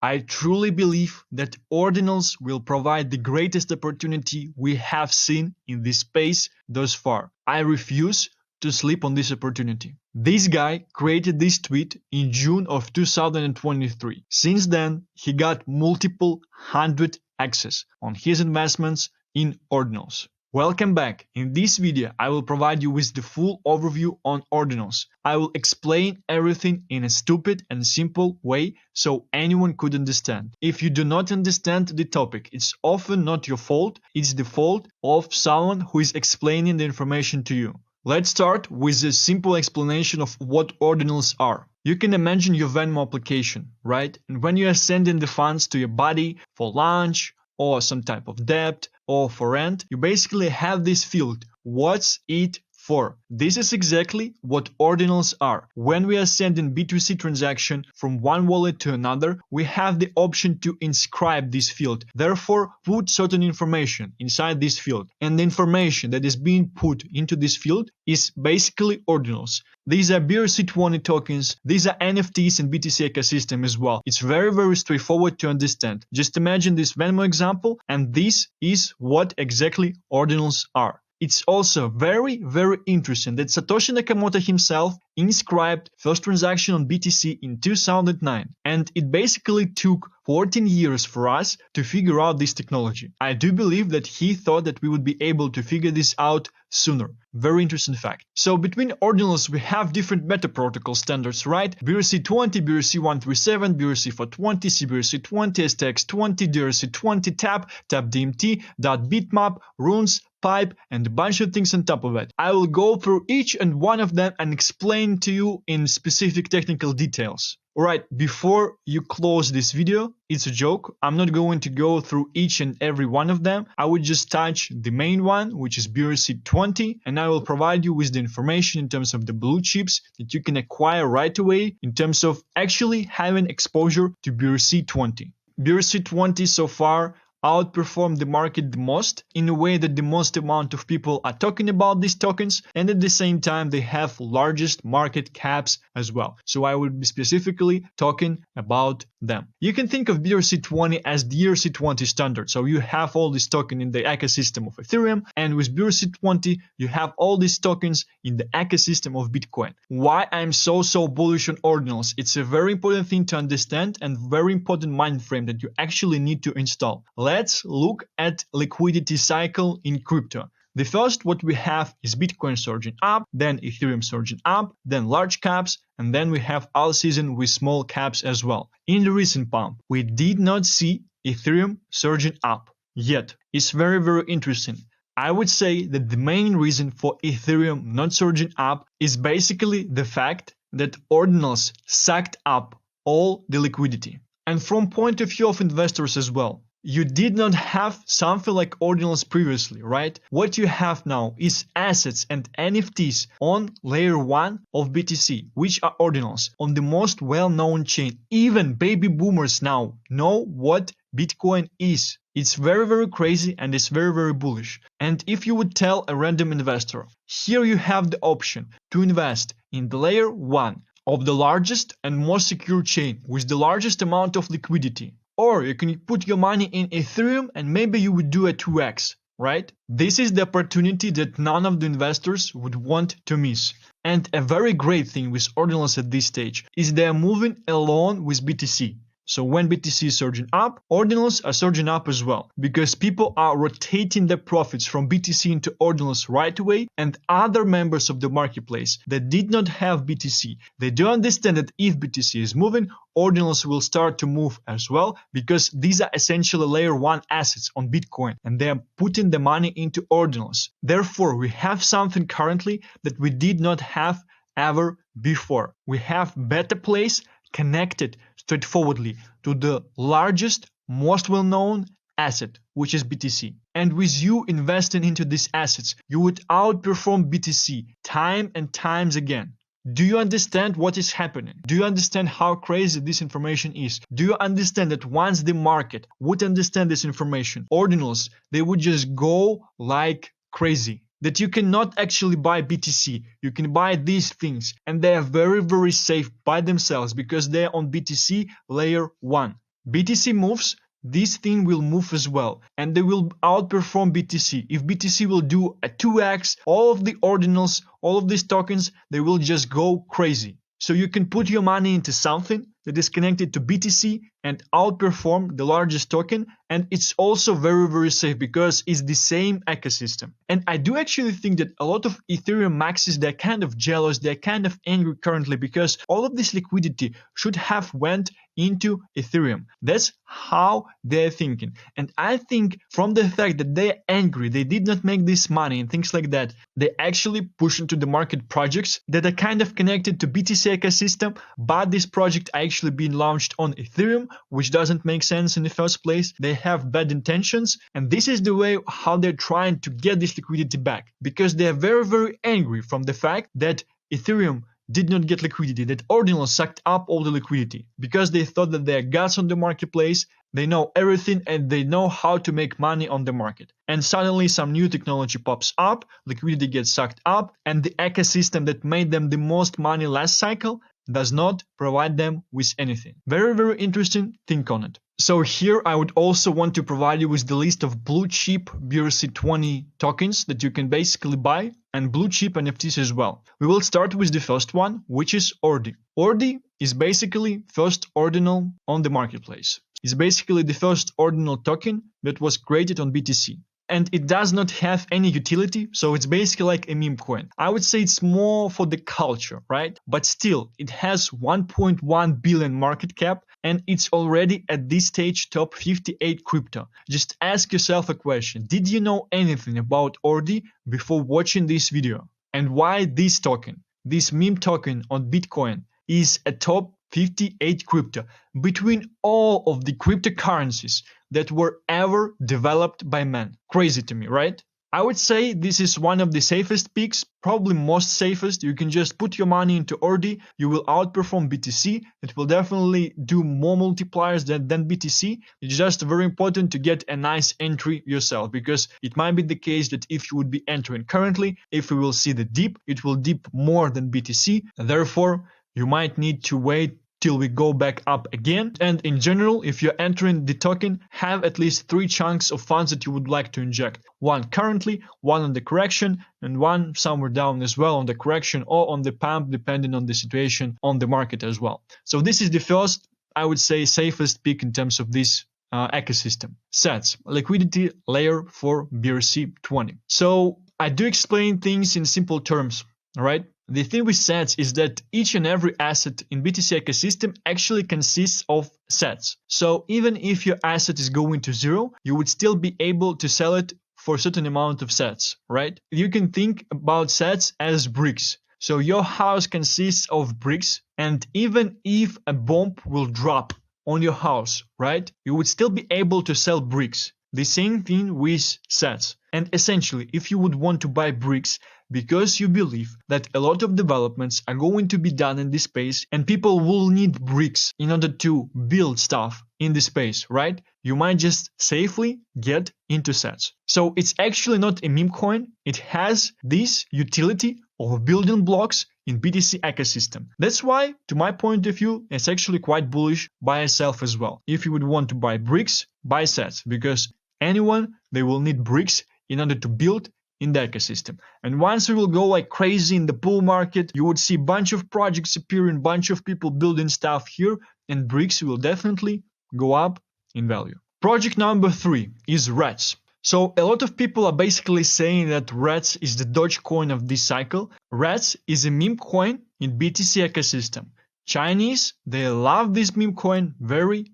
I truly believe that Ordinals will provide the greatest opportunity we have seen in this space thus far. I refuse to sleep on this opportunity. This guy created this tweet in June of 2023. Since then, he got multiple 100x's on his investments in Ordinals. Welcome back. In this video, I will provide you with the full overview on Ordinals. I will explain everything in a stupid and simple way so anyone could understand. If you do not understand the topic, it's often not your fault, it's the fault of someone who is explaining the information to you. Let's start with a simple explanation of what Ordinals are. You can imagine your Venmo application, right? And when you are sending the funds to your buddy for lunch, or some type of debt, or for rent, you basically have this field. What's it for? This is exactly what Ordinals are. When we are sending B2C transaction from one wallet to another, we have the option to inscribe this field. Therefore, put certain information inside this field. And the information that is being put into this field is basically Ordinals. These are BRC20 tokens, these are NFTs in BTC ecosystem as well. It's very straightforward to understand. Just imagine this Venmo example, and this is what exactly Ordinals are. It's also very interesting that Satoshi Nakamoto himself inscribed first transaction on BTC in 2009, and it basically took 14 years for us to figure out this technology. I do believe that he thought that we would be able to figure this out sooner. Very interesting fact. So between Ordinals we have different meta protocol standards, right? BRC20, BRC137, BRC420, CBRC20, STX20, DRC20, TAP DMT, .bitmap, runes, pipe, and a bunch of things on top of it. I will go through each and one of them and explain to you in specific technical details. Alright, before you close this video, it's a joke. I'm not going to go through each and every one of them. I would just touch the main one, which is BRC20, and I will provide you with the information in terms of the blue chips that you can acquire right away in terms of actually having exposure to BRC20. BRC20 so far outperform the market the most in a way that the most amount of people are talking about these tokens, and at the same time they have largest market caps as well. So I will be specifically talking about them. You can think of BRC20 as the ERC20 standard. So you have all these tokens in the ecosystem of Ethereum, and with BRC20 you have all these tokens in the ecosystem of Bitcoin. Why I'm so bullish on Ordinals? It's a very important thing to understand and very important mind frame that you actually need to install. Let's look at liquidity cycle in crypto. The first what we have is Bitcoin surging up, then Ethereum surging up, then large caps, and then we have all season with small caps as well. In the recent pump, we did not see Ethereum surging up yet. It's very interesting. I would say that the main reason for Ethereum not surging up is basically the fact that Ordinals sucked up all the liquidity. And from point of view of investors as well, you did not have something like Ordinals previously, right? What you have now is assets and NFTs on layer 1 of BTC, which are Ordinals, on the most well-known chain. Even baby boomers now know what Bitcoin is. It's very crazy, and it's very bullish. And if you would tell a random investor, here you have the option to invest in the layer 1 of the largest and most secure chain with the largest amount of liquidity, or you can put your money in Ethereum and maybe you would do a 2x, right? This is the opportunity that none of the investors would want to miss. And a very great thing with Ordinals at this stage is they are moving along with BTC. So when BTC is surging up, Ordinals are surging up as well, because people are rotating their profits from BTC into Ordinals right away, and other members of the marketplace that did not have BTC, they do understand that if BTC is moving, Ordinals will start to move as well, because these are essentially layer 1 assets on Bitcoin, and they are putting the money into Ordinals. Therefore, we have something currently that we did not have ever before. We have better place connected straightforwardly to the largest, most well-known asset, which is BTC. And with you investing into these assets, you would outperform BTC time and times again. Do you understand what is happening? Do you understand how crazy this information is? Do you understand that once the market would understand this information, Ordinals, they would just go like crazy? That you cannot actually buy BTC, you can buy these things, and they are very safe by themselves because they are on BTC layer 1. BTC moves, this thing will move as well, and they will outperform BTC. If BTC will do a 2x, all of the ordinals, all of these tokens, they will just go crazy. So you can put your money into something that is connected to BTC and outperform the largest token, and it's also very safe because it's the same ecosystem. And I do actually think that a lot of Ethereum maxis, they're kind of jealous, they're kind of angry currently because all of this liquidity should have went into Ethereum. That's how they're thinking. And I think from the fact that they're angry, they did not make this money and things like that, they actually push into the market projects that are kind of connected to BTC ecosystem, but this project actually being launched on Ethereum, which doesn't make sense in the first place. They have bad intentions, and this is the way how they're trying to get this liquidity back, because they're very angry from the fact that Ethereum did not get liquidity, that Ordinals sucked up all the liquidity, because they thought that they're gods on the marketplace, they know everything and they know how to make money on the market. And suddenly some new technology pops up, liquidity gets sucked up, and the ecosystem that made them the most money last cycle does not provide them with anything. Very interesting, think on it. So here I would also want to provide you with the list of blue chip BRC20 tokens that you can basically buy, and blue chip NFTs as well. We will start with the first one, which is Ordi. Ordi is basically first ordinal on the marketplace. It's basically the first ordinal token that was created on BTC. And it does not have any utility, so it's basically like a meme coin. I would say it's more for the culture, right? But still, it has 1.1 billion market cap, and it's already at this stage top 58 crypto. Just ask yourself a question. Did you know anything about Ordi before watching this video? And why this token, this meme token on Bitcoin, is a top 58 crypto between all of the cryptocurrencies that were ever developed by man? Crazy to me, right? I would say this is one of the safest picks, probably most safest. You can just put your money into Ordi, you will outperform BTC. It will definitely do more multipliers than BTC. It's just very important to get a nice entry yourself, because it might be the case that if you would be entering currently, if we will see the dip, it will dip more than BTC. Therefore, you might need to wait till we go back up again. And in general, if you're entering the token, have at least 3 chunks of funds that you would like to inject. One currently, one on the correction, and one somewhere down as well on the correction or on the pump, depending on the situation on the market as well. So this is the first, I would say, safest pick in terms of this ecosystem. Sats, liquidity layer for BRC20. So I do explain things in simple terms, all right? The thing with sats is that each and every asset in BTC ecosystem actually consists of sats. So even if your asset is going to zero, you would still be able to sell it for a certain amount of sats, right? You can think about sats as bricks. So your house consists of bricks, and even if a bomb will drop on your house, right, you would still be able to sell bricks. The same thing with sats. And essentially, if you would want to buy bricks because you believe that a lot of developments are going to be done in this space and people will need bricks in order to build stuff in this space, right? You might just safely get into sats. So it's actually not a meme coin. It has this utility of building blocks in BTC ecosystem. That's why, to my point of view, it's actually quite bullish by itself as well. If you would want to buy bricks, buy sats, because anyone, they will need bricks in order to build in the ecosystem. And once we will go like crazy in the bull market, you would see a bunch of projects appearing, bunch of people building stuff here, and bricks will definitely go up in value. Project number 3 is Rats. So a lot of people are basically saying that Rats is the Dogecoin of this cycle. Rats is a meme coin in BTC ecosystem. Chinese, they love this meme coin very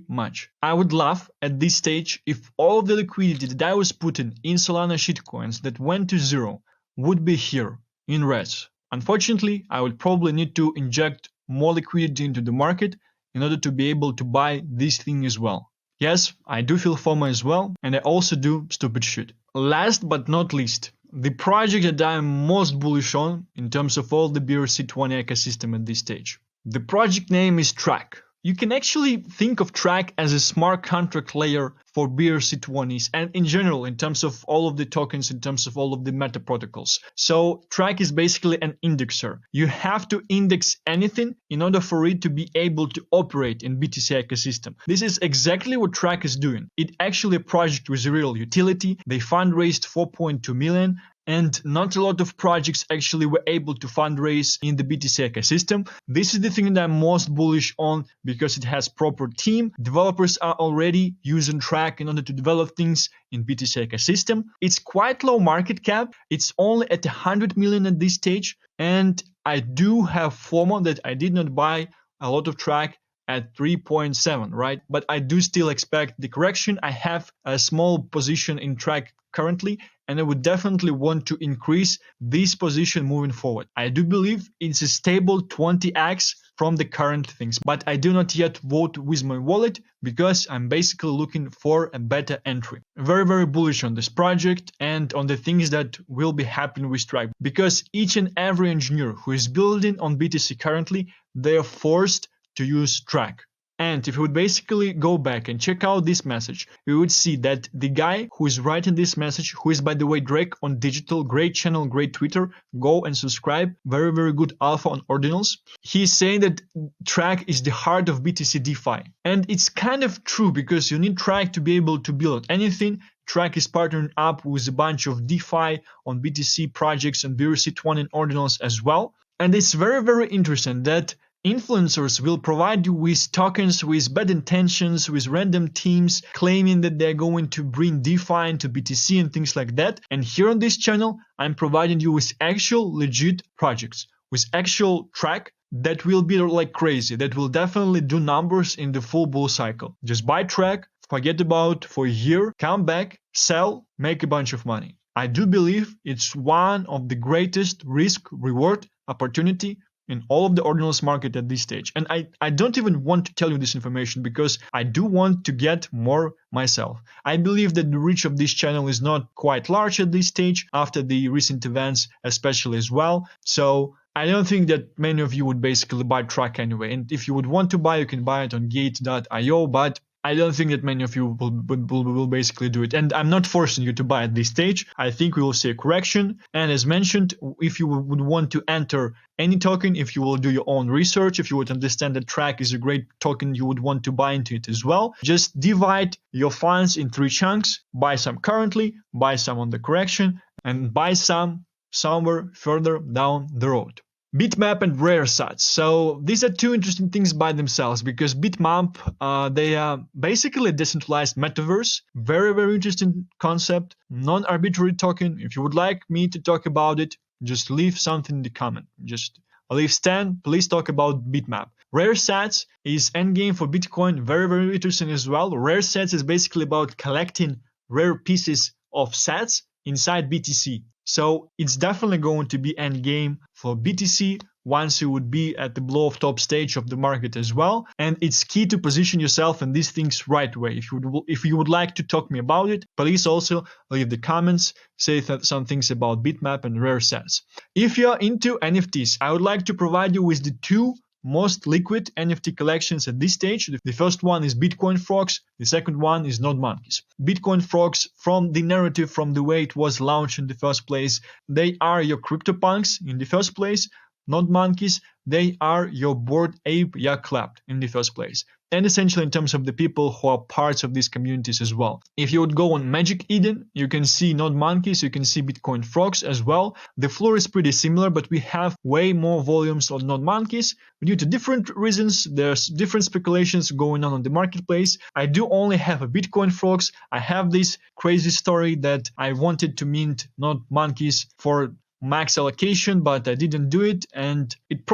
much. I would love at this stage if all of the liquidity that I was putting in Solana shitcoins that went to zero would be here in Rats. Unfortunately, I would probably need to inject more liquidity into the market in order to be able to buy this thing as well. Yes, I do feel FOMO as well, and I also do stupid shit. Last but not least, the project that I am most bullish on in terms of all the BRC20 ecosystem at this stage. The project name is Track. You can actually think of Track as a smart contract layer for BRC20s and in general in terms of all of the tokens, in terms of all of the meta protocols. So Track is basically an indexer. You have to index anything in order for it to be able to operate in BTC ecosystem. This is exactly what Track is doing. It actually a project with real utility. They fundraised 4.2 million. And not a lot of projects actually were able to fundraise in the BTC ecosystem. This is the thing that I'm most bullish on because it has proper team. Developers are already using Track in order to develop things in BTC ecosystem. It's quite low market cap. It's only at 100 million at this stage. And I do have FOMO that I did not buy a lot of Track at 3.7, right? But I do still expect the correction. I have a small position in Track currently, and I would definitely want to increase this position moving forward. I do believe it's a stable 20x from the current things, but I do not yet vote with my wallet because I'm basically looking for a better entry. Very, very bullish on this project and on the things that will be happening with Track, because each and every engineer who is building on BTC currently, they are forced to use Track. And if you would basically go back and check out this message, you would see that the guy who is writing this message, who is by the way Drake on Digital, great channel, great Twitter, go and subscribe, very, very good alpha on Ordinals. He's saying that Track is the heart of BTC DeFi. And it's kind of true because you need Track to be able to build anything. Track is partnering up with a bunch of DeFi on BTC projects and BRC20 and Ordinals as well. And it's very, very interesting that influencers will provide you with tokens with bad intentions, with random teams claiming that they're going to bring DeFi into BTC and things like that. And here on this channel, I'm providing you with actual legit projects, with actual Track that will be like crazy, that will definitely do numbers in the full bull cycle. Just buy Track, forget about for a year, come back, sell, make a bunch of money. I do believe it's one of the greatest risk-reward opportunity in all of the Ordinals market at this stage. And I don't even want to tell you this information because I do want to get more myself. I believe that the reach of this channel is not quite large at this stage after the recent events especially as well. So I don't think that many of you would basically buy Track anyway. And if you would want to buy, you can buy it on gate.io, but I don't think that many of you will basically do it. And I'm not forcing you to buy at this stage. I think we will see a correction. And as mentioned, if you would want to enter any token, if you will do your own research, if you would understand that Track is a great token, you would want to buy into it as well, just divide your funds in 3 chunks. Buy some currently, buy some on the correction, and buy some somewhere further down the road. Bitmap and rare sats. So these are 2 interesting things by themselves because Bitmap, they are basically a decentralized metaverse. Very, very interesting concept. Non-arbitrary token. If you would like me to talk about it, just leave something in the comment. Just leave Stan, please talk about Bitmap. Rare sats is endgame for Bitcoin. Very, very interesting as well. Rare sats is basically about collecting rare pieces of sats inside BTC. So it's definitely going to be endgame for BTC once you would be at the blow of top stage of the market as well. And it's key to position yourself in these things right way. If you would like to talk me about it, please also leave the comments, say some things about Bitmap and rare sats. If you're into NFTs, I would like to provide you with the 2 most liquid NFT collections at this stage. The first one is Bitcoin Frogs. The second one is Node Monkeys. Bitcoin Frogs, from the narrative, from the way it was launched in the first place, they are your CryptoPunks in the first place. Node Monkeys, they are your Bored Ape Yacht Club in the first place. And essentially in terms of the people who are parts of these communities as well. If you would go on Magic Eden, you can see Node Monkeys, you can see Bitcoin Frogs as well. The floor is pretty similar, but we have way more volumes on Node Monkeys. Due to different reasons, there's different speculations going on the marketplace. I do only have a Bitcoin Frogs. I have this crazy story that I wanted to mint Node Monkeys for max allocation, but I didn't do it, and it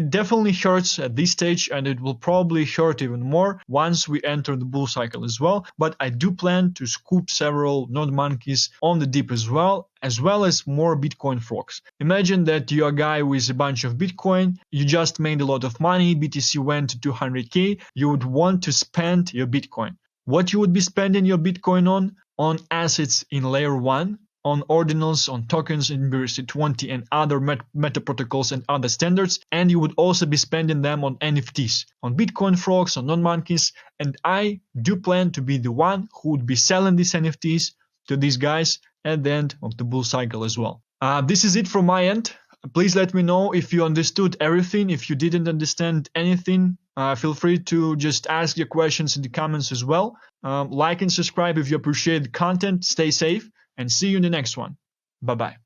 definitely hurts at this stage, and it will probably hurt even more once we enter the bull cycle as well. But I do plan to scoop several Node Monkeys on the dip as well as more Bitcoin Frogs. Imagine that you're a guy with a bunch of Bitcoin, you just made a lot of money, BTC went to 200k, you would want to spend your Bitcoin. What you would be spending your Bitcoin on assets in layer 1, on ordinals, on tokens in BRC20 and other meta protocols and other standards, and you would also be spending them on NFTs, on Bitcoin frogs, on non-monkeys, and I do plan to be the one who would be selling these NFTs to these guys at the end of the bull cycle as well. This is it from my end. Please let me know if you understood everything. If you didn't understand anything, feel free to just ask your questions in the comments as well. Like and subscribe if you appreciate the content. Stay safe and see you in the next one. Bye-bye.